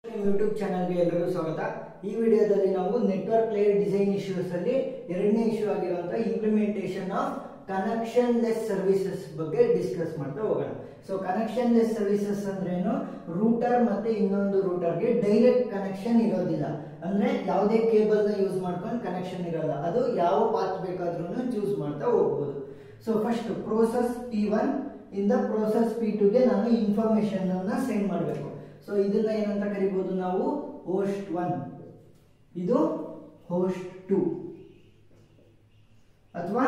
YouTube ಚಾನಲ್ಗೆ ಎಲ್ಲರಿಗೂ ಸ್ವಾಗತ. ಈ ವಿಡಿಯೋದಲ್ಲಿ ನಾವು ನೆಟ್ವರ್ಕ್ ಲೇಯರ್ ಡಿಸೈನ್ ಇಶ್ಯೂಸ್ ಅಲ್ಲಿ ಎರಡನೇ ಇಶ್ಯೂ ಆಗಿರುವಂತಹ implementation of connection less services ಬಗ್ಗೆ ಡಿಸ್ಕಸ್ ಮಾಡ್ತಾ ಹೋಗೋಣ. ಸೊ ಕನೆಕ್ಷನ್ ಲೆಸ್ ಸರ್ವಿಸಸ್ ಅಂದ್ರೇನು, ರೂಟರ್ ಮತ್ತೆ ಇನ್ನೊಂದು ರೂಟರ್ಗೆ ಡೈರೆಕ್ಟ್ ಕನೆಕ್ಷನ್ ಇರೋದಿಲ್ಲ. ಅಂದ್ರೆ ಯಾವುದೇ ಕೇಬಲ್ ನ ಯೂಸ್ ಮಾಡ್ಕೊಂಡು ಕನೆಕ್ಷನ್ ಇರೋಲ್ಲ, ಅದು ಯಾವ ಪಾತ್ ಬೇಕಾದ್ರೂ ಚೂಸ್ ಮಾಡ್ತಾ ಹೋಗ್ಬೋದು. ಸೊ ಫಸ್ಟ್ ಪ್ರೋಸೆಸ್ P1 ಇಂದ ಪ್ರೋಸೆಸ್ P2 ಗೆ ನಾನು ಇನ್ಫಾರ್ಮೇಶನ್ ಅನ್ನ ಸೆಂಡ್ ಮಾಡಬೇಕು. ಸೊ ಇದನ್ನ ಏನಂತ ಕರಿಬಹುದು ನಾವು, ಹೋಸ್ಟ್ 1, ಇದು ಹೋಸ್ಟ್ 2, ಅಥವಾ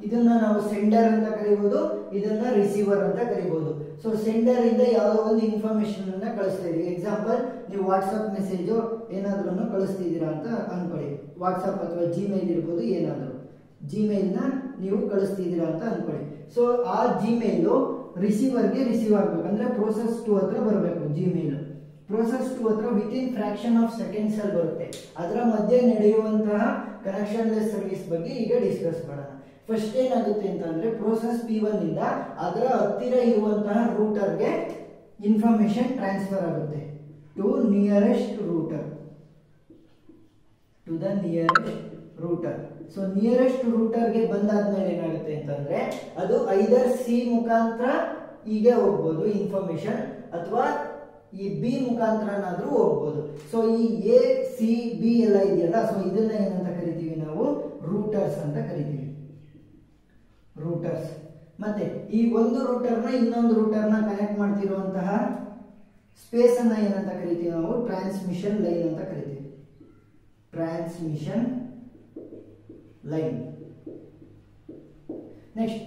ಇದನ್ನ ನಾವು ಸೆಂಡರ್ ಅಂತ ಕರಿಬಹುದು, ಇದನ್ನ ರಿಸೀವರ್ ಅಂತ ಕರಿಬಹುದು. ಸೊ ಸೆಂಡರ್ ಇಂದ ಯಾವುದೋ ಒಂದು ಇನ್ಫಾರ್ಮೇಶನ್ ಅನ್ನ ಕಳಿಸ್ತಾ ಇದೀವಿ. ಎಕ್ಸಾಂಪಲ್, ನೀವು ವಾಟ್ಸ್ಆಪ್ ಮೆಸೇಜ್ ಏನಾದ್ರೂ ಕಳಿಸ್ತಿದ್ದೀರಾ ಅಂತ ಅನ್ಕೊಳ್ಳಿ. ವಾಟ್ಸ್ಆಪ್ ಅಥವಾ ಜಿಮೇಲ್ ಇರ್ಬೋದು, ಏನಾದ್ರು ಜಿಮೇಲ್ ನ ನೀವು ಕಳಿಸ್ತಿದ್ದೀರಾ ಅಂತ ಅನ್ಕೊಳ್ಳಿ. ಸೊ ಆ ಜಿಮೇಲ್ ರಿಸೀವರ್ಗೆ ರಿಸೀವ್ ಆಗ್ಬೇಕು, ಅಂದ್ರೆ ಪ್ರೋಸೆಸ್ 2 ಹತ್ರ ಬರಬೇಕು. ಜಿಮೇಲ್ ಪ್ರೋಸೆಸ್ 2 ಹತ್ರ ವಿತಿನ್ ಫ್ರಾಕ್ಷನ್ ಆಫ್ ಸೆಕೆಂಡ್ಸ್ ಅಲ್ಲಿ ಬರುತ್ತೆ. ಅದರ ಮಧ್ಯೆ ನಡೆಯುವಂತಹ ಕನೆಕ್ಷನ್ ಲೆಸ್ ಸರ್ವಿಸ್ ಬಗ್ಗೆ ಈಗ ಡಿಸ್ಕಸ್ ಮಾಡೋಣ. ಫಸ್ಟ್ ಏನಾಗುತ್ತೆ ಅಂತಂದ್ರೆ, ಪ್ರೋಸೆಸ್ P1 ಇಂದ ಅದರ ಹತ್ತಿರ ಇರುವಂತಹ ರೂಟರ್ಗೆ ಇನ್ಫಾರ್ಮೇಶನ್ ಟ್ರಾನ್ಸ್ಫರ್ ಆಗುತ್ತೆ to nearest router, to the nearest router. So nearest ರೂಟರ್ಗೆ ಬಂದಾದ್ಮೇಲೆ ಏನಾಗುತ್ತೆ ಅಂತಂದ್ರೆ, ಅದು ಐದರ್ ಸಿ ಮುಖಾಂತರ ಹೀಗೆ ಹೋಗ್ಬೋದು ಇನ್ಫಾರ್ಮೇಶನ್, ಅಥವಾ ಈ ಬಿ ಮುಖಾಂತರನಾದ್ರೂ ಹೋಗ್ಬೋದು. ಸೊ ಈ ಎ ಸಿ ಬಿ ಎಲ್ಲ ಇದೆಯಲ್ಲ, ಸೊ ಇದನ್ನ ಏನಂತ ಕರಿತೀವಿ ನಾವು, ರೂಟರ್ಸ್ ಅಂತ ಕರಿತೀವಿ, ರೂಟರ್ಸ್. ಮತ್ತೆ ಈ ಒಂದು ರೂಟರ್ನ ಇನ್ನೊಂದು ರೂಟರ್ನ ಕನೆಕ್ಟ್ ಮಾಡ್ತಿರುವಂತಹ ಸ್ಪೇಸ್ ಅನ್ನ ಏನಂತ ಕರಿತೀವಿ ನಾವು, ಟ್ರಾನ್ಸ್ಮಿಷನ್ ಲೈನ್ ಅಂತ ಕರಿತೀವಿ, ಟ್ರಾನ್ಸ್ಮಿಷನ್ ಲೈನ್. ನೆಕ್ಸ್ಟ್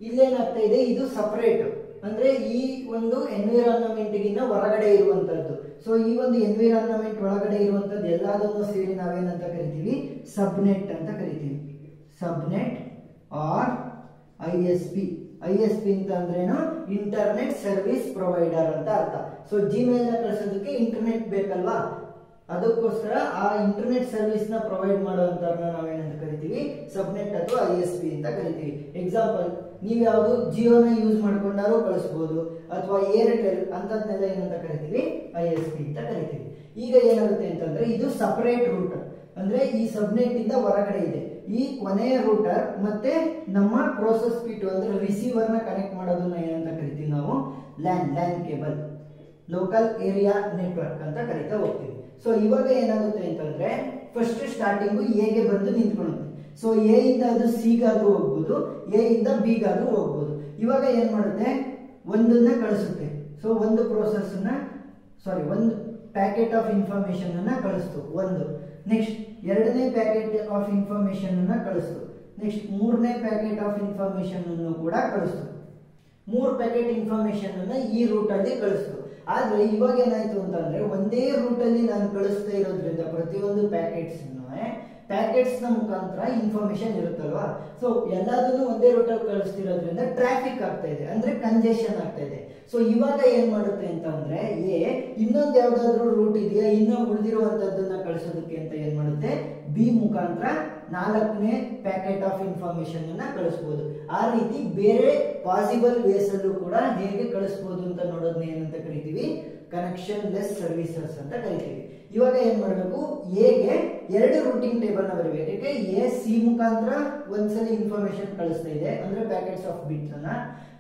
ಇಲ್ಲೇನಾಗ್ತಾ ಇದೆ, ಇದು ಸಪರೇಟ್, ಅಂದ್ರೆ ಈ ಒಂದು ಎನ್ವಿರಾನ್ಮೆಂಟ್ ಗಿನ್ನ ಹೊರಗಡೆ ಇರುವಂತದ್ದು. ಸೊ ಈ ಒಂದು ಎನ್ವಿರಾನ್ಮೆಂಟ್ ಒಳಗಡೆ ಇರುವಂತದ್ದು ಎಲ್ಲದನ್ನು ಸೇರಿ ನಾವೇನಂತ ಕರಿತೀವಿ, ಸಬ್ನೆಟ್ ಅಂತ ಕರಿತೀವಿ, ಸಬ್ನೆಟ್ ಆರ್ ISP. ISP ಅಂತ ಅಂದ್ರೇನು, ಇಂಟರ್ನೆಟ್ ಸರ್ವಿಸ್ ಪ್ರೊವೈಡರ್ ಅಂತ ಅರ್ಥ. ಸೊ ಜಿಮೇಲ್ ನ ಕಳಿಸೋದಕ್ಕೆ ಇಂಟರ್ನೆಟ್ ಬೇಕಲ್ವಾ, ಅದಕ್ಕೋಸ್ಕರ ಆ ಇಂಟರ್ನೆಟ್ ಸರ್ವಿಸ್ ನ ಪ್ರೊವೈಡ್ ಮಾಡುವಂತವ್ರನ್ನ ನಾವೇನಂತ ಕರಿತೀವಿ, ಸಬ್ನೆಟ್ ಅಥವಾ ISP ಅಂತ ಕರಿತೀವಿ. ಎಕ್ಸಾಂಪಲ್, ನೀವು ಯಾವುದು ಜಿಯೋನ ಯೂಸ್ ಮಾಡ್ಕೊಂಡಾರು ಕಳಿಸಬಹುದು, ಅಥವಾ ಏರ್ಟೆಲ್ ಅಂತದ್ನೆಲ್ಲ ಏನಂತ ಕರಿತೀವಿ, ISP ಅಂತ ಕರಿತೀವಿ. ಈಗ ಏನಾಗುತ್ತೆ ಅಂತಂದ್ರೆ, ಇದು ಸಪರೇಟ್ ರೂಟರ್, ಅಂದ್ರೆ ಈ ಸಬ್ನೆಟ್ ಇಂದ ಹೊರಗಡೆ ಇದೆ. ಈ ಕೊನೆಯ ರೂಟರ್ ಮತ್ತೆ ನಮ್ಮ ಪ್ರೋಸೆಸ್ P2 ಅಂದ್ರೆ ರಿಸೀವರ್ ನ ಕನೆಕ್ಟ್ ಮಾಡೋದನ್ನ ಏನಂತ ಕರಿತೀವಿ ನಾವು, LAN cable, local area network ಅಂತ ಕರಿತಾ ಹೋಗ್ತೀವಿ. ಸೊ ಇವಾಗ ಏನಾಗುತ್ತೆ ಅಂತಂದ್ರೆ, ಫಸ್ಟ್ ಸ್ಟಾರ್ಟಿಂಗು ಎಗೆ ಬಂದು ನಿಂತ್ಕೊಳ್ಳುತ್ತೆ. ಸೊ ಎ ಇಂದ ಅದು ಸಿ ಗಾದ್ರೂ ಹೋಗ್ಬೋದು, ಎ ಇಂದ ಬಿ ಗಾದ್ರೂ ಹೋಗ್ಬೋದು. ಇವಾಗ ಏನ್ ಮಾಡುತ್ತೆ, ಒಂದನ್ನ ಕಳಿಸುತ್ತೆ. ಸೊ ಒಂದು ಪ್ರೋಸೆಸ್ ಒಂದು ಪ್ಯಾಕೆಟ್ ಆಫ್ ಇನ್ಫಾರ್ಮೇಶನ್ ಅನ್ನ ಕಳಿಸ್ತು ಒಂದು. ನೆಕ್ಸ್ಟ್ ಎರಡನೇ ಪ್ಯಾಕೆಟ್ ಆಫ್ ಇನ್ಫಾರ್ಮೇಶನ್ ಅನ್ನ ಕಳಿಸ್ತು. ನೆಕ್ಸ್ಟ್ ಮೂರನೇ ಪ್ಯಾಕೆಟ್ ಆಫ್ ಇನ್ಫಾರ್ಮೇಶನ್ ಅನ್ನು ಕೂಡ ಕಳಿಸ್ತು. 3 ಪ್ಯಾಕೆಟ್ ಇನ್ಫಾರ್ಮೇಶನ್ ಅನ್ನ ಈ ರೂಟ್ ಅಲ್ಲಿ ಕಳಿಸ್ತು. ಆದ್ರೆ ಇವಾಗ ಏನಾಯ್ತು ಅಂತಂದ್ರೆ, ಒಂದೇ ರೂಟ್ ಅಲ್ಲಿ ನಾನು ಕಳಿಸ್ತಾ ಇರೋದ್ರಿಂದ ಪ್ರತಿಯೊಂದು ಪ್ಯಾಕೆಟ್ಸ್ ನ ಮುಖಾಂತರ ಇನ್ಫಾರ್ಮೇಶನ್ ಇರುತ್ತಲ್ವಾ, ಸೊ ಎಲ್ಲದನ್ನು ಒಂದೇ ರೂಟ್ ಅಲ್ಲಿ ಕಳಿಸ್ತಿರೋದ್ರಿಂದ ಟ್ರಾಫಿಕ್ ಆಗ್ತಾ ಇದೆ, ಅಂದ್ರೆ ಕಂಜೆಷನ್ ಆಗ್ತಾ ಇದೆ. ಸೊ ಇವಾಗ ಏನ್ ಮಾಡುತ್ತೆ ಅಂತಂದ್ರೆ, ಇನ್ನೊಂದು ಯಾವ್ದಾದ್ರು ರೂಟ್ ಇದೆಯಾ ಇನ್ನೂ ಉಳಿದಿರುವಂತದ್ದನ್ನ ಕಳಿಸೋದಕ್ಕೆ ಅಂತ ಏನ್ ಮಾಡುತ್ತೆ, ಬಿ ಮುಖಾಂತರ 4ನೇ ಪ್ಯಾಕೆಟ್ ಆಫ್ ಇನ್ಫಾರ್ಮೇಶನ್ ಅನ್ನ ಕಳಿಸಬಹುದು. ಆ ರೀತಿ ಬೇರೆ ಪಾಸಿಬಲ್ ವೇಸ್ ಅಲ್ಲೂ ಕೂಡ ಹೇಗೆ ಕಳಿಸಬಹುದು ಅಂತ ನೋಡೋದನ್ನ ಏನಂತ ಕರಿತೀವಿ, ಕನೆಕ್ಷನ್ ಲೆಸ್ ಸರ್ವಿಸಸ್ ಅಂತ ಕರಿತೀವಿ. ಇವಾಗ ಏನ್ ಮಾಡಬೇಕು, ಎಗೆ 2 ರೂಟಿಂಗ್ ಟೇಬಲ್ ನ ಬರಬೇಕು. ಯಾಕೆ, ಎ ಸಿ ಮುಖಾಂತರ ಒಂದ್ಸಲಿ ಇನ್ಫಾರ್ಮೇಶನ್ ಕಳಿಸ್ತಾ ಇದೆ, ಅಂದ್ರೆ ಪ್ಯಾಕೆಟ್ಸ್ ಆಫ್ ಬಿಟ್ಸ್ ಅನ್ನ,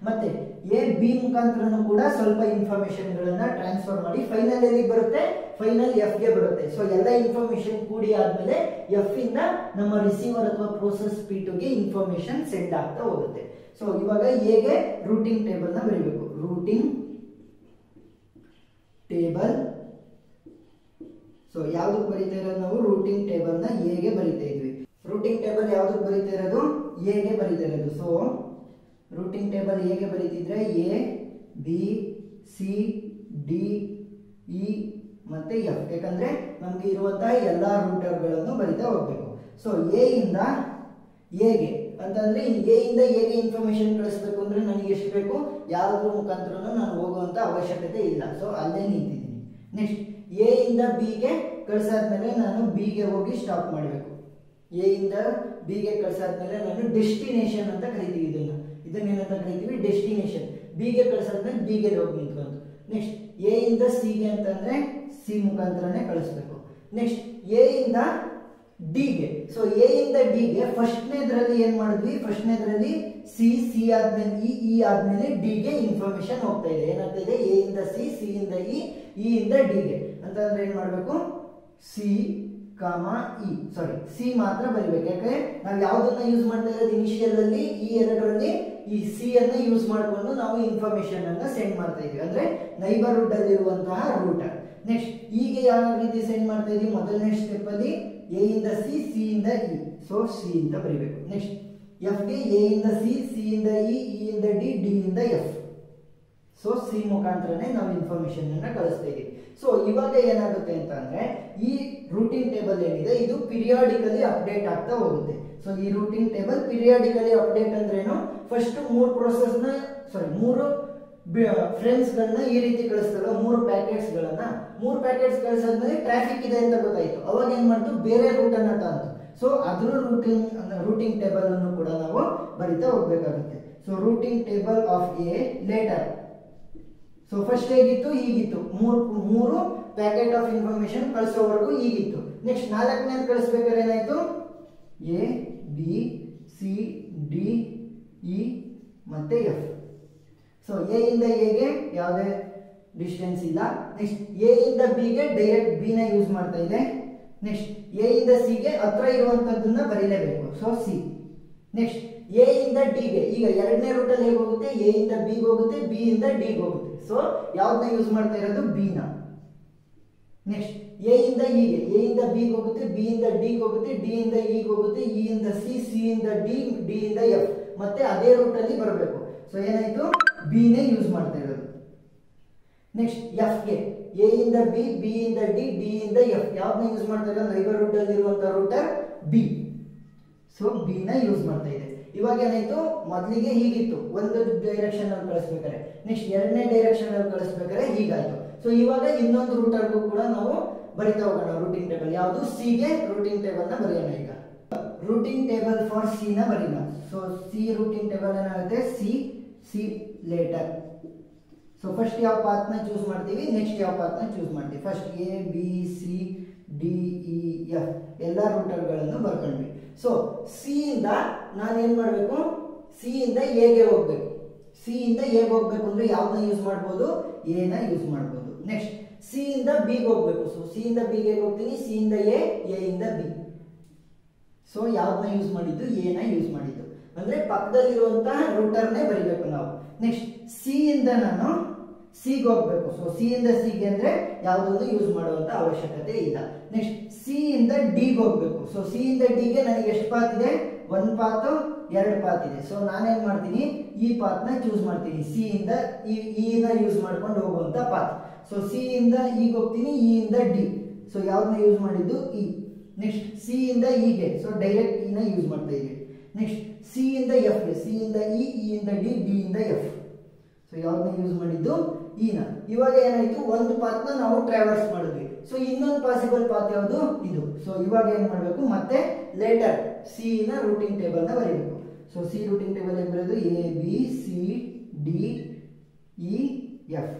ಮತ್ತೆ ಎ ಬಿ ಮುಖಾಂತರನು ಕೂಡ ಸ್ವಲ್ಪ ಇನ್ಫಾರ್ಮೇಶನ್ ಗಳನ್ನ ಟ್ರಾನ್ಸ್ಫರ್ ಮಾಡಿ ಫೈನಲ್ ಎಲ್ಲಿ ಬರುತ್ತೆ, ಫೈನಲ್ ಎಫ್ ಗೆ ಬರುತ್ತೆ. ಸೊ ಎಲ್ಲ ಇನ್ಫಾರ್ಮೇಶನ್ ಕೂಡಿ ಆದ್ಮೇಲೆ ಎಫ್ ಇಂದ ನಮ್ಮ ರಿಸೀವರ್ ಅಥವಾ ಪ್ರೋಸೆಸ್ P2 ಗೆ ಇನ್ಫಾರ್ಮೇಶನ್ ಸೆಂಡ್ ಆಗ್ತಾ ಹೋಗುತ್ತೆ. ಸೊ ಇವಾಗ ಎಗೆ ರೂಟಿಂಗ್ ಟೇಬಲ್ ನ ಬರೀಬೇಕು, ರೂಟಿಂಗ್ ಟೇಬಲ್. ಸೊ ಯಾವ್ದಕ್ಕೆ ಬರೀತಾ ಇರೋದು ನಾವು, ರೂಟಿಂಗ್ ಟೇಬಲ್ ನ ಎಗೆ ಬರೀತಾ ಇದ್ವಿ. ರೂಟಿಂಗ್ ಟೇಬಲ್ ಯಾವ್ದಕ್ಕೆ ಬರೀತಾ ಇರೋದು, ಎಗೆ ಬರೀತಾ ಇರೋದು. ಸೊ ರೂಟಿಂಗ್ ಟೇಬಲ್ ಹೇಗೆ ಬರೀತಿದ್ರೆ, A B C D E ಮತ್ತೆ ಎಫ್, ಯಾಕಂದ್ರೆ ನಮ್ಗೆ ಇರುವಂತಹ ಎಲ್ಲಾ ರೂಟರ್ಗಳನ್ನು ಬರೀತಾ ಹೋಗ್ಬೇಕು. ಸೊ ಎ ಇಂದ ಎಗೆ ಅಂತಂದ್ರೆ, ಎ ಇಂದ ಎಗೆ ಇನ್ಫಾರ್ಮೇಶನ್ ಕಳಿಸ್ಬೇಕು ಅಂದ್ರೆ ನನಗೆ ಎಷ್ಟು ಬೇಕು, ಯಾವ್ದ್ರ ಮುಖಾಂತರ ನಾನು ಹೋಗುವಂತ ಅವಶ್ಯಕತೆ ಇಲ್ಲ. ಸೊ ಅಲ್ಲೇ ನಿಂತಿದ್ದೀನಿ. ನೆಕ್ಸ್ಟ್ ಎ ಇಂದ ಬಿ ಗೆ ಕಳ್ಸಾದ್ಮೇಲೆ ನಾನು ಬಿ ಗೆ ಹೋಗಿ ಸ್ಟಾಪ್ ಮಾಡಬೇಕು. ಎ ಇಂದ ಬಿ ಗೆ ಕಳ್ಸಾದ್ಮೇಲೆ ನಾನು ಡೆಸ್ಟಿನೇಷನ್ ಅಂತ ಕರಿತೀವಿ, ಇದನ್ನೇನಂತ ಕರಿತೀವಿ, ಡೆಸ್ಟಿನೇಷನ್. ಬಿ ಗೆ ಕಳ್ಸಾದ್ಮೇಲೆ ಬಿ ಗೆ ಹೋಗಿ ನಿಂತ್ಕೊಂಡು, ನೆಕ್ಸ್ಟ್ ಎ ಇಂದ ಸಿ ಗೆ ಅಂತಂದ್ರೆ ಸಿ ಸಿ ಮುಖಾಂತರನೇ ಕಳಿಸ್ಬೇಕು. ನೆಕ್ಸ್ಟ್ ಎ ಇಂದ ಡಿಗೆ, ಸೊ ಎ ಇಂದ ಡಿಗೆ ಫಸ್ಟ್ನೇದ್ರಲ್ಲಿ ಏನ್ ಮಾಡಿದ್ವಿ, ಫಸ್ಟ್ನೇದ್ರಲ್ಲಿ ಸಿ ಆದ್ಮೇಲೆ ಇ ಆದ್ಮೇಲೆ ಡಿಗೆ ಇನ್ಫಾರ್ಮೇಶನ್ ಹೋಗ್ತಾ ಇದೆ. ಏನಾಗ್ತಾ ಇದೆ, ಎ ಇಂದ ಸಿ ಇಂದ ಇ ಇಂದ ಡಿಗೆ ಅಂತಂದ್ರೆ ಏನ್ ಮಾಡ್ಬೇಕು, ಸಿ ಇ, ಸಾರಿ ಸಿ ಮಾತ್ರ ಬರಿಬೇಕು. ಯಾಕೆ ನಾವು ಯಾವ್ದನ್ನ ಯೂಸ್ ಮಾಡ್ತಾ ಇರೋದು ಇನಿಷಿಯಲ್ ಅಲ್ಲಿ, ಈ ಎರಡರಲ್ಲಿ ಈ ಸಿ ಅನ್ನ ಯೂಸ್ ಮಾಡಿಕೊಂಡು ನಾವು ಇನ್ಫಾರ್ಮೇಶನ್ ಅನ್ನ ಸೆಂಡ್ ಮಾಡ್ತಾ ಇದೀವಿ, ಅಂದ್ರೆ ನೈಬರ್ಹುಡ್ ಅಲ್ಲಿ ಇರುವಂತಹ ರೂಟರ್. ನೆಕ್ಸ್ಟ್ ಈಗ ಯಾವ ರೀತಿ ಸೆಂಡ್ ಮಾಡ್ತಾ ಇದೀವಿ, ಮೊದಲನೇ ಸ್ಟೆಪ್ ಅಲ್ಲಿ ಎ ಇಂದ ಸಿ ಇಂದ ಇ, ಸೊ ಸಿ ಅಂತ ಬರಿಬೇಕು. ನೆಕ್ಸ್ಟ್ ಎಫ್ ಗೆ ಎ ಇಂದ ಸಿ ಇಂದ ಇ ಇಂದ ಡಿ ಇಂದ ಎಫ್, ಸೊ ಸಿ ಮುಖಾಂತರನೇ ನಾವು ಇನ್ಫಾರ್ಮೇಶನ್ ಅನ್ನ ಕಳಿಸ್ತಾ ಇದೀವಿ. ಸೊ ಇವಾಗ ಏನಾಗುತ್ತೆ ಅಂತ ಅಂದ್ರೆ ಈ ರೂಟಿಂಗ್ ಟೇಬಲ್ ಏನಿದೆ ಇದು ಪಿರಿಯಾಡಿಕಲಿ ಅಪ್ಡೇಟ್ ಆಗ್ತಾ ಹೋಗುತ್ತೆ. ಸೊ ಈ ರೂಟಿಂಗ್ ಟೇಬಲ್ ಪಿರಿಯಾಡಿಕಲಿ ಅಪ್ಡೇಟ್ ಅಂದ್ರೇನು, ಫಸ್ಟ್ ಮೂರು ಮೂರು ಫ್ರೆಂಡ್ಸ್ ಗಳನ್ನ ಈ ರೀತಿ ಕಳಿಸ್ತಲ್ಲ, ಮೂರು ಪ್ಯಾಕೆಟ್ಸ್ ಕಳಿಸಾದ್ಮೇಲೆ ಟ್ರಾಫಿಕ್ ಇದೆ ಅಂತ ಗೊತ್ತಾಯ್ತು, ಅವಾಗ ಏನ್ ಮಾಡ್ತು, ಬೇರೆ ರೂಟ್ ಅನ್ನ ತಂತು. ಸೊ ಅದ್ರ ರೂಟಿಂಗ್ ಟೇಬಲ್ ಅನ್ನು ಕೂಡ ನಾವು ಬರಿತಾ ಹೋಗ್ಬೇಕಾಗುತ್ತೆ. So routing table of a later, so first ಹೇಗಿತ್ತು, ಹೀಗಿತ್ತು, ಮೂರು ಪ್ಯಾಕೆಟ್ ಆಫ್ ಇನ್ಫಾರ್ಮೇಶನ್ ಕಳಿಸೋವರೆಗೂ ಹೀಗಿತ್ತು. ನೆಕ್ಸ್ಟ್ ನಾಲ್ಕನೇದು ಕಳಿಸ್ಬೇಕಾದ್ರೆ ಏನಾಯ್ತು, A B C D E ಮತ್ತೆ ಎಫ್. ಸೊ ಎ ಇಂದ ಎಗೆ ಯಾವುದೇ ಡಿಸ್ಟೆನ್ಸ್ ಇಲ್ಲ. ನೆಕ್ಸ್ಟ್ ಎ ಇಂದ ಬಿಗೆ ಡೈರೆಕ್ಟ್ ಬಿ ನ ಯೂಸ್ ಮಾಡ್ತಾ ಇದೆ. ನೆಕ್ಸ್ಟ್ ಎ ಇಂದ ಸಿ ಗೆ ಹತ್ರ ಇರುವಂತದ್ದನ್ನ ಬರೀಲೇಬೇಕು, ಸೊ ಸಿ. ನೆಕ್ಸ್ಟ್ ಎ ಇಂದ ಡಿಗೆ, ಈಗ ಎರಡನೇ ರೂಟ್ ಅಲ್ಲಿ ಹೇಗೆ ಹೋಗುತ್ತೆ, ಎ ಇಂದ ಬಿಗೆ ಹೋಗುತ್ತೆ, ಬಿ ಇಂದ ಡಿಗೆ ಹೋಗುತ್ತೆ, ಸೊ ಯಾವ್ದನ್ನ ಯೂಸ್ ಮಾಡ್ತಾ ಇರೋದು, ಬಿ ನ. ನೆಕ್ಸ್ಟ್ ಎ ಇಂದ ಇಗೆ, ಎ ಇಂದ ಬಿಗೆ ಹೋಗುತ್ತೆ, ಬಿ ಇಂದ ಡಿಗೆ ಹೋಗುತ್ತೆ, ಡಿ ಇಂದ ಇಗೆ ಹೋಗುತ್ತೆ, ಇ ಇಂದ ಸಿ ಇಂದ ಡಿ ಇಂದ ಎಫ್, ಮತ್ತೆ ಅದೇ ರೂಟ್ ಅಲ್ಲಿ ಬರಬೇಕು. ಸೊ ಏನಾಯ್ತು, ಬಿ ನೇ ಯೂಸ್ ಮಾಡ್ತಾ ಇರೋದು. ನೆಕ್ಸ್ಟ್ ಎಫ್ ಗೆ ಎ ಇಂದ ಬಿ ಇಂದ ಡಿ ಇಂದ ಎಫ್, ಯಾವ್ದನ್ನ ಯೂಸ್ ಮಾಡ್ತಾ ಇರೋದು, ನೈಬರ್ಹುಡ್ ಅಲ್ಲಿ ಇರುವಂತಹ ರೂಟರ್ ಬಿ, ಸೊ ಬಿ ನ ಯೂಸ್ ಮಾಡ್ತಾ ಇದೆ. ಇವಾಗ ಏನಾಯ್ತು, ಮೊದಲಿಗೆ ಹೀಗಿತ್ತು ಒಂದು ಡೈರೆಕ್ಷನ್ ಅಲ್ಲಿ ಕಳಿಸ್ಬೇಕಾರೆ, ನೆಕ್ಸ್ಟ್ ಎರಡನೇ ಡೈರೆಕ್ಷನ್ ಅಲ್ಲಿ ಕಳಿಸ್ಬೇಕಾದ್ರೆ ಹೀಗಾಯ್ತು. ಸೊ ಇವಾಗ ಇನ್ನೊಂದು ರೂಟರ್ಗೂ ಕೂಡ ನಾವು ಬರಿತಾ ಹೋಗೋಣ ರೂಟಿಂಗ್ ಟೇಬಲ್. ಯಾವುದು, ಸಿ ಗೆ ರೂಟಿಂಗ್ ಟೇಬಲ್ ನ ಬರೆಯೋಣ. ಈಗ ರೂಟಿಂಗ್ ಟೇಬಲ್ ಫಾರ್ ಸಿ ನ ಬರೀನ. ಸೊ ಸಿ ರೂಟಿಂಗ್ ಟೇಬಲ್ ಏನಾಗುತ್ತೆ, ಸಿ ಲೇಟರ್. ಸೊ ಫಸ್ಟ್ ಯಾವ ಪಾತ್ ನ ಚೂಸ್ ಮಾಡ್ತೀವಿ, ನೆಕ್ಸ್ಟ್ ಯಾವ ಪಾತ್ ನ ಚೂಸ್ ಮಾಡ್ತೀವಿ. First A B C D E F ಎಲ್ಲ ರೂಟರ್ಗಳನ್ನು ಬರ್ಕೊಂಡ್ವಿ. ಸೊ ಸಿ ಇಂದ ನಾನು ಏನ್ ಮಾಡಬೇಕು, ಸಿ ಇಂದ ಎಗೆ ಹೋಗ್ಬೇಕು. ಸಿ ಇಂದ ಎಗೆ ಹೋಗ್ಬೇಕು ಅಂದ್ರೆ ಯಾವ್ದನ್ನ ಯೂಸ್ ಮಾಡ್ಬೋದು, ಎ ನ ಯೂಸ್ ಮಾಡ್ಬೋದು. ನೆಕ್ಸ್ಟ್ ಸಿ ಇಂದ ಬಿಗೆ ಹೋಗ್ಬೇಕು. ಸೊ ಸಿ ಇಂದ ಬಿಗೆ ಹೋಗ್ತೀನಿ, ಸಿ ಇಂದ ಎ ಇಂದ ಬಿ. ಸೊ ಯಾವ್ದನ್ನ ಯೂಸ್ ಮಾಡಿದ್ದು, ಎ ನ ಯೂಸ್ ಮಾಡಿದ್ದು, ಅಂದ್ರೆ ಪಕ್ಕದಲ್ಲಿರುವಂತಹ ರೂಟರ್ನೇ ಬರಿಬೇಕು ನಾವು. ನೆಕ್ಸ್ಟ್ ಸಿ ಇಂದ ನಾನು ಸಿಗೆ ಹೋಗ್ಬೇಕು. ಸೊ ಸಿ ಇಂದ ಸಿಗೆ ಅಂದ್ರೆ ಯಾವುದೊಂದು ಯೂಸ್ ಮಾಡುವಂತ ಅವಶ್ಯಕತೆ ಇಲ್ಲ. ನೆಕ್ಸ್ಟ್ ಸಿ ಇಂದ ಡಿಗೆ ಹೋಗ್ಬೇಕು. ಸೊ ಸಿ ಇಂದ ಡಿಗೆ ನನಗೆ ಎಷ್ಟು ಪಾತ್ ಇದೆ, ಒಂದು ಪಾತ್, ಎರಡು ಪಾತ್ ಇದೆ. ಸೊ ನಾನೇನ್ ಮಾಡ್ತೀನಿ, ಈ ಪಾತ್ ನ ಚೂಸ್ ಮಾಡ್ತೀನಿ, ಸಿ ಇಂದ ಇ ನ ಯೂಸ್ ಮಾಡ್ಕೊಂಡು ಹೋಗುವಂತ ಪಾತ್. ಸೊ ಸಿ ಇಂದ ಇಗೆ ಹೋಗ್ತೀನಿ, ಇ ಇಂದ ಡಿ. ಸೊ ಯಾವ್ದನ್ನ ಯೂಸ್ ಮಾಡಿದ್ದು, ಇ. ನೆಕ್ಸ್ಟ್ ಸಿ ಇಂದ ಇಗೆ, ಸೊ ಡೈರೆಕ್ಟ್ ಇ ನ ಯೂಸ್ ಮಾಡ್ತಾ ಇದೀವಿ. ನೆಕ್ಸ್ಟ್ ಸಿ ಇಂದ ಎಫ್ ಗೆ, ಸಿ ಇಂದ ಇ ಇಂದ ಡಿ ಇಂದ ಎಫ್. ಸೊ ಯಾವ್ದನ್ನ ಯೂಸ್ ಮಾಡಿದ್ದು, ಇ ನ. ಇವಾಗ ಏನಾಯ್ತು, ಒಂದು ಪಾತ್ ನ ನಾವು ಟ್ರಾವರ್ಸ್ ಮಾಡಿದ್ವಿ. ಸೊ ಇನ್ನೊಂದು ಪಾಸಿಬಲ್ ಪಾತ್ ಯಾವುದು, ಇದು. ಸೊ ಇವಾಗ ಏನ್ ಮಾಡ್ಬೇಕು, ಮತ್ತೆ ಲೇಟರ್ ಸಿ ನ ರೂಟಿಂಗ್ ಟೇಬಲ್ ನ ಬರೀಬೇಕು. ಸೊ ಸಿ ರೂಟಿಂಗ್ ಟೇಬಲ್ ಏನ್ ಬರೆಯೋದು, A B C D E F.